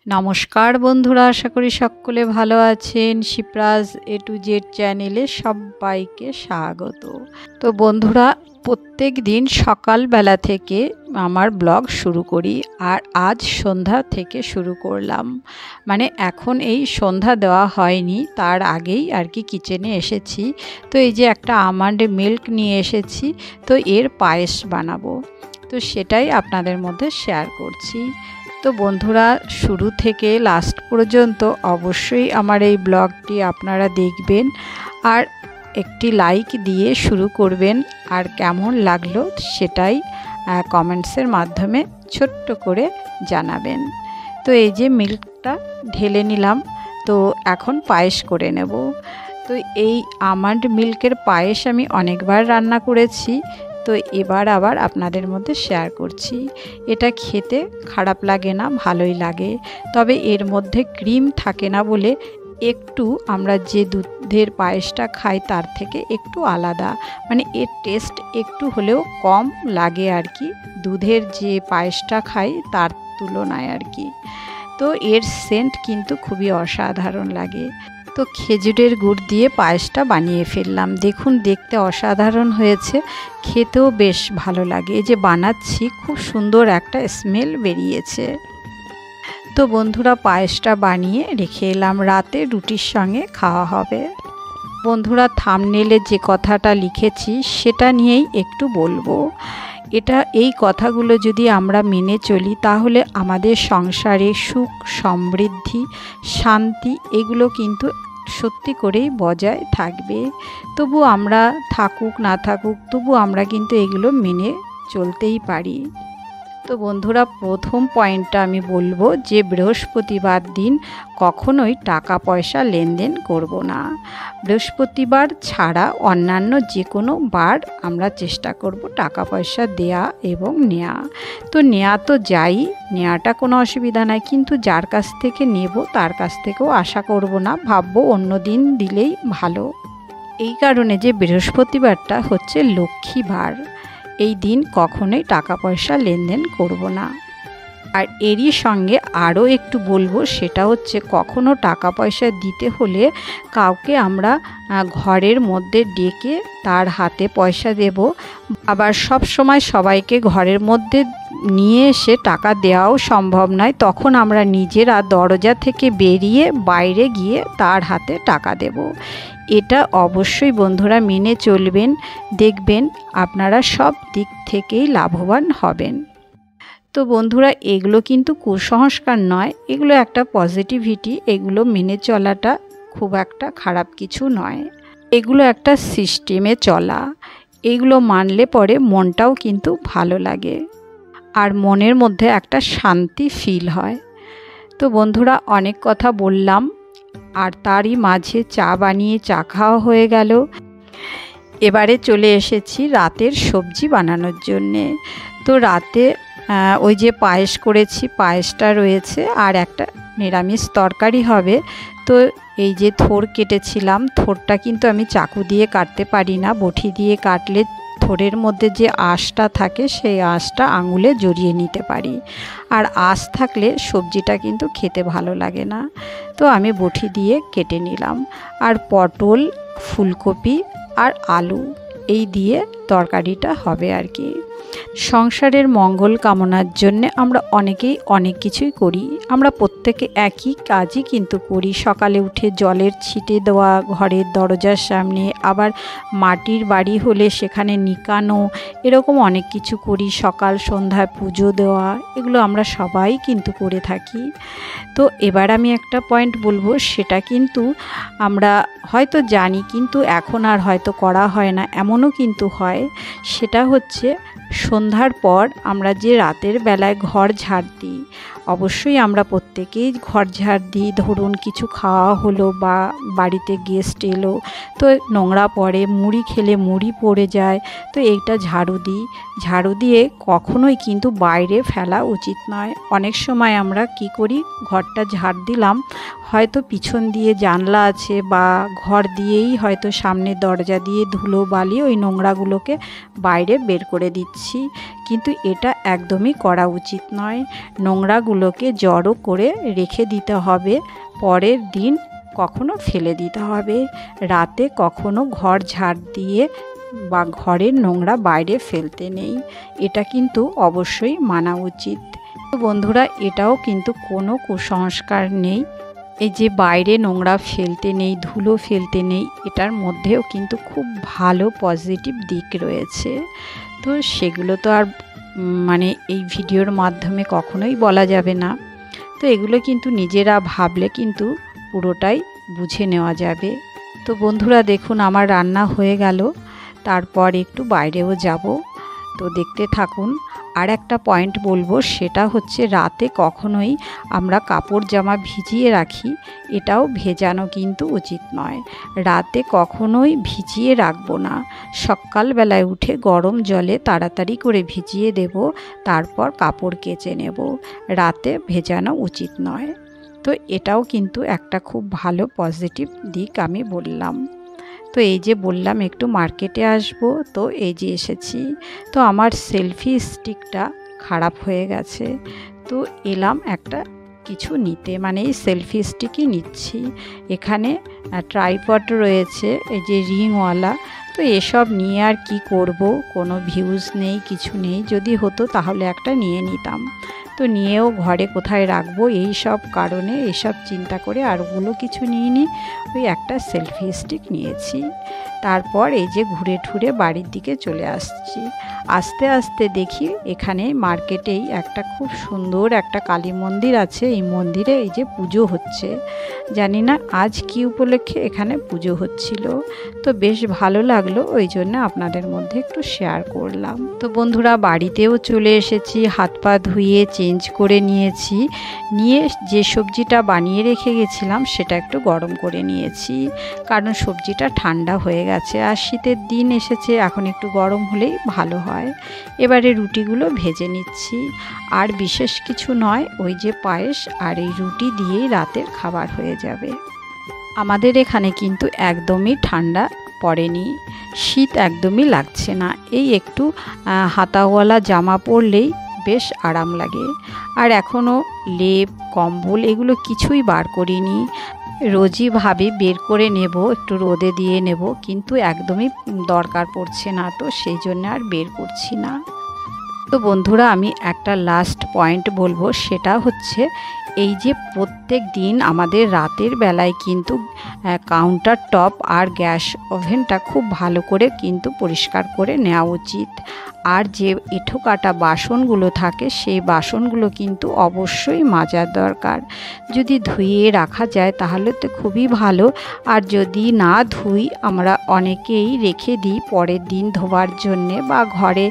নমস্কার বন্ধুরা, আশা করি সকলে ভালো আছেন। শিপ্রাজ এ টু জেড চ্যানেলে সবাইকে স্বাগত। তো বন্ধুরা, প্রত্যেক দিন সকালবেলা থেকে আমার ব্লগ শুরু করি, আর আজ সন্ধ্যা থেকে শুরু করলাম। মানে এখন এই সন্ধ্যা দেওয়া হয়নি, তার আগেই আর কি কিচেনে এসেছি। তো এই যে একটা আমন্ড মিল্ক নিয়ে এসেছি, তো এর পায়েস বানাবো, তো সেটাই আপনাদের মধ্যে শেয়ার করছি। তো বন্ধুরা, শুরু থেকে লাস্ট পর্যন্ত অবশ্যই আমার এই ব্লগটি আপনারা দেখবেন আর একটি লাইক দিয়ে শুরু করবেন, আর কেমন লাগলো সেটাই কমেন্টসের মাধ্যমে ছোট্ট করে জানাবেন। তো এই যে মিল্কটা ঢেলে নিলাম, তো এখন পায়েস করে নেব। তো এই আমন্ড মিল্কের পায়েস আমি অনেকবার রান্না করেছি, তো এবার আবার আপনাদের মধ্যে শেয়ার করছি। এটা খেতে খারাপ লাগে না, ভালোই লাগে, তবে এর মধ্যে ক্রিম থাকে না বলে একটু আমরা যে দুধের পায়েসটা খাই তার থেকে একটু আলাদা, মানে এর টেস্ট একটু হলেও কম লাগে আর কি, দুধের যে পায়েসটা খাই তার তুলনায় আর কি। তো এর সেন্ট কিন্তু খুবই অসাধারণ লাগে। তো খেজুরের গুড় দিয়ে পায়েসটা বানিয়ে ফেললাম। দেখুন, দেখতে অসাধারণ হয়েছে, খেতেও বেশ ভালো লাগে। এই যে বানাচ্ছি, খুব সুন্দর একটা স্মেল বেরিয়েছে। তো বন্ধুরা, পায়েসটা বানিয়ে রেখে এলাম, রাতে রুটির সঙ্গে খাওয়া হবে। বন্ধুরা, থাম্বনেলে যে কথাটা লিখেছি সেটা নিয়েই একটু বলবো। এই কথাগুলো যদি আমরা মেনে চলি, তাহলে আমাদের সংসারে সুখ, সমৃদ্ধি, শান্তি এগুলো কিন্তু সত্যি করেই বজায় থাকবে। তবু আমরা থাকুক না থাকুক, তবু আমরা কিন্তু এগুলো মেনে চলতেই পারি। তো বন্ধুরা, প্রথম পয়েন্টটা আমি বলবো যে বৃহস্পতিবার দিন কখনোই টাকা পয়সা লেনদেন করব না। বৃহস্পতিবার ছাড়া অন্যান্য যে কোনো বার আমরা চেষ্টা করব টাকা পয়সা দেয়া এবং নেয়া। তো নেয়া তো যাই, নেওয়াটা কোনো অসুবিধা নাই, কিন্তু যার কাছ থেকে নেব তার কাছ থেকেও আশা করব না, ভাববো অন্য দিন দিলেই ভালো। এই কারণে যে বৃহস্পতিবারটা হচ্ছে লক্ষ্মীবার, এই দিন কখনোই টাকা পয়সা লেনদেন করব না। আর এরই সঙ্গে আরও একটু বলবো, সেটা হচ্ছে কখনো টাকা পয়সা দিতে হলে কাউকে আমরা ঘরের মধ্যে ডেকে তার হাতে পয়সা দেব। আবার সব সময় সবাইকে ঘরের মধ্যে নিয়ে এসে টাকা দেওয়াও সম্ভব নয়, তখন আমরা নিজেরা দরজা থেকে বেরিয়ে বাইরে গিয়ে তার হাতে টাকা দেব। এটা অবশ্যই বন্ধুরা মেনে চলবেন, দেখবেন আপনারা সব দিক থেকেই লাভবান হবেন। তো বন্ধুরা, এগুলো কিন্তু কুসংস্কার নয়, এগুলো একটা পজিটিভিটি, এগুলো মেনে চলাটা খুব একটা খারাপ কিছু নয়, এগুলো একটা সিস্টেমে চলা। এগুলো মানলে পরে মনটাও কিন্তু ভালো লাগে, আর মনের মধ্যে একটা শান্তি ফিল হয়। তো বন্ধুরা, অনেক কথা বললাম, আর তারই মাঝে চা বানিয়ে চা খাওয়া হয়ে গেল। এবারে চলে এসেছি রাতের সবজি বানানোর জন্যে। তো রাতে ওই যে পায়েস করেছি, পায়েসটা রয়েছে, আর একটা নিরামিষ তরকারি হবে। তো এই যে থোর কেটেছিলাম, থোরটা কিন্তু আমি চাকু দিয়ে কাটতে পারি না, বটি দিয়ে কাটলে থোরের মধ্যে যে আঁশটা থাকে সেই আঁশটা আঙুলে জড়িয়ে নিতে পারি, আর আঁশ থাকলে সবজিটা কিন্তু খেতে ভালো লাগে না। তো আমি বটি দিয়ে কেটে নিলাম। আর পটল, ফুলকপি আর আলু এই দিয়ে তরকারিটা হবে আর কি। সংসারের মঙ্গল কামনার জন্যে আমরা অনেকেই অনেক কিছুই করি, আমরা প্রত্যেকে একই কাজই কিন্তু করি। সকালে উঠে জলের ছিটে দেওয়া ঘরের দরজার সামনে, আবার মাটির বাড়ি হলে সেখানে নিকানো, এরকম অনেক কিছু করি। সকাল সন্ধ্যায় পুজো দেওয়া, এগুলো আমরা সবাই কিন্তু করে থাকি। তো এবার আমি একটা পয়েন্ট বলবো, সেটা কিন্তু আমরা হয়তো জানি, কিন্তু এখন আর হয়তো করা হয় না, এমনও কিন্তু হয়। সেটা হচ্ছে সন্ধ্যার পর আমরা যে রাতের বেলায় ঘর ঝাড় দিই, অবশ্যই আমরা প্রত্যেকেই ঘর ঝাড় দিই। ধরুন কিছু খাওয়া হলো বা বাড়িতে গেস্ট এলো, তো নোংরা পড়ে, মুড়ি খেলে মুড়ি পড়ে যায়, তো এইটা ঝাড়ু দিই। ঝাড়ু দিয়ে কখনোই কিন্তু বাইরে ফেলা উচিত নয়। অনেক সময় আমরা কি করি, ঘরটা ঝাড় দিলাম, হয়তো পিছন দিয়ে জানলা আছে বা ঘর দিয়েই হয়তো সামনের দরজা দিয়ে ধুলো বালি ওই নোংরাগুলোকে বাইরে বের করে দিচ্ছি, কিন্তু এটা একদমই করা উচিত নয়। নোংরাগুলোকে জড়ো করে রেখে দিতে হবে, পরের দিন কখনো ফেলে দিতে হবে। রাতে কখনো ঘর ঝাড় দিয়ে বা ঘরের নোংরা বাইরে ফেলতে নেই, এটা কিন্তু অবশ্যই মানা উচিত। তো বন্ধুরা, এটাও কিন্তু কোনো কুসংস্কার নেই। এই যে বাইরে নোংরা ফেলতে নেই, ধুলো ফেলতে নেই, এটার মধ্যেও কিন্তু খুব ভালো পজিটিভ দিক রয়েছে। তো সেগুলো তো আর মানে এই ভিডিওর মাধ্যমে কখনোই বলা যাবে না। তো এগুলো কিন্তু নিজেরা ভাবলে কিন্তু পুরোটাই বুঝে নেওয়া যাবে। তো বন্ধুরা দেখুন, আমার রান্না হয়ে গেল, তারপর একটু বাইরেও যাব। তো দেখতে থাকুন। আর একটা পয়েন্ট বলবো, সেটা হচ্ছে রাতে কখনোই আমরা কাপড় জামা ভিজিয়ে রাখি, এটাও ভেজানো কিন্তু উচিত নয়। রাতে কখনোই ভিজিয়ে রাখবো না, সকালবেলায় উঠে গরম জলে তাড়াতাড়ি করে ভিজিয়ে দেব, তারপর কাপড় কেচে নেব। রাতে ভেজানো উচিত নয়। তো এটাও কিন্তু একটা খুব ভালো পজিটিভ দিক আমি বললাম। তো এই যে বললাম একটু মার্কেটে আসব, তো এই যে এসেছি। তো আমার সেলফি স্টিকটা খারাপ হয়ে গেছে, তো এলাম একটা কিছু নিতে, মানে এই সেলফি স্টিকই নিচ্ছি। এখানে ট্রাইপড রয়েছে, এই যে রিংওয়ালা। তো এসব নিয়ে আর কি করব, কোনো ভিউজ নেই, কিছু নেই। যদি হতো তাহলে একটা নিয়ে নিতাম, তো নিয়েও ঘরে কোথায় রাখবো এই সব কারণে, এসব চিন্তা করে আর ওগুলো কিছু নিইনি, ওই একটা সেলফি স্টিক নিয়েছি। তারপর এই যে ঘুরে ঠুরে বাড়ির দিকে চলে আসছি। আস্তে আস্তে দেখি এখানে মার্কেটেই একটা খুব সুন্দর একটা কালী মন্দির আছে। এই মন্দিরে এই যে পুজো হচ্ছে, জানি না আজ কি উপলক্ষে এখানে পুজো হচ্ছিল। তো বেশ ভালো লাগলো, ওই জন্য আপনাদের মধ্যে একটু শেয়ার করলাম। তো বন্ধুরা, বাড়িতেও চলে এসেছি, হাত পা ধুয়ে চেঞ্জ করে নিয়েছি, নিয়ে যে সবজিটা বানিয়ে রেখে গেছিলাম সেটা একটু গরম করে নিয়েছি, কারণ সবজিটা ঠান্ডা হয়ে গেছে। আর শীতের দিন এসেছে, এখন একটু গরম হলেই ভালো হয়। এবারে রুটিগুলো ভেজে নিচ্ছি, আর বিশেষ কিছু নয়, ওই যে পায়েস আর এই রুটি দিয়েই রাতের খাবার হয়ে যাবে। আমাদের এখানে কিন্তু একদমই ঠান্ডা পড়েনি, শীত একদমই লাগছে না। এই একটু হাতাওয়ালা জামা পরলেই বেশ আরাম লাগে। আর এখনও লেপ কম্বল এগুলো কিছুই বার করিনি, রোজই ভাবি বের করে নেব, একটু রোদে দিয়ে নেব, কিন্তু একদমই দরকার পড়ছে না, তো সেই জন্য আর বের করছি না। তো বন্ধুরা, আমি একটা লাস্ট পয়েন্ট বলবো, সেটা হচ্ছে এই যে প্রত্যেক দিন আমাদের রাতের বেলায় কিন্তু কাউন্টার টপ আর গ্যাস ওভেনটা খুব ভালো করে কিন্তু পরিষ্কার করে নেওয়া উচিত। আর যে এঁঠো কাটা বাসনগুলো থাকে, সেই বাসনগুলো কিন্তু অবশ্যই মাজার দরকার। যদি ধুয়ে রাখা যায় তাহলে তো খুবই ভালো, আর যদি না ধুই, আমরা অনেকেই রেখে দিই পরের দিন ধোবার জন্যে, বা ঘরে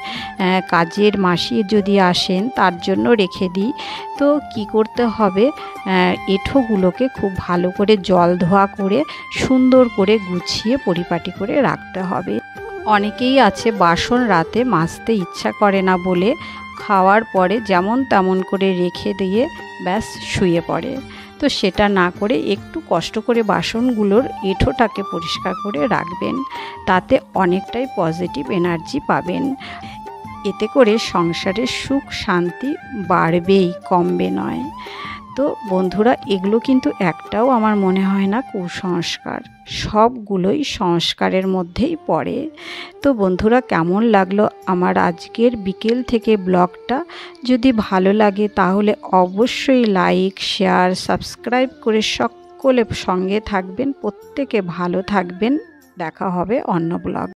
কাজের মাসি যদি আসেন তার জন্য রেখে দিই। তো কি করতে হবে, এঁঠোগুলোকে খুব ভালো করে জল ধোয়া করে সুন্দর করে গুছিয়ে পরিপাটি করে রাখতে হবে। অনেকেই আছে বাসন রাতে মাজতে ইচ্ছা করে না বলে খাওয়ার পরে যেমন তেমন করে রেখে দিয়ে ব্যাস শুয়ে পড়ে। তো সেটা না করে একটু কষ্ট করে বাসনগুলোর এঁঠোটাকে পরিষ্কার করে রাখবেন, তাতে অনেকটাই পজিটিভ এনার্জি পাবেন। এতে করে সংসারের সুখ শান্তি বাড়বেই, কমবে নয়। তো বন্ধুরা, এগুলো কিন্তু একটাও আমার মনে হয় না কুসংস্কার, সবগুলোই সংস্কারের মধ্যেই পড়ে। তো বন্ধুরা, কেমন লাগলো আমার আজকের বিকেল থেকে ব্লগটা? যদি ভালো লাগে তাহলে অবশ্যই লাইক, শেয়ার, সাবস্ক্রাইব করে সকলে সঙ্গে থাকবেন। প্রত্যেকে ভালো থাকবেন। দেখা হবে অন্য ব্লগ।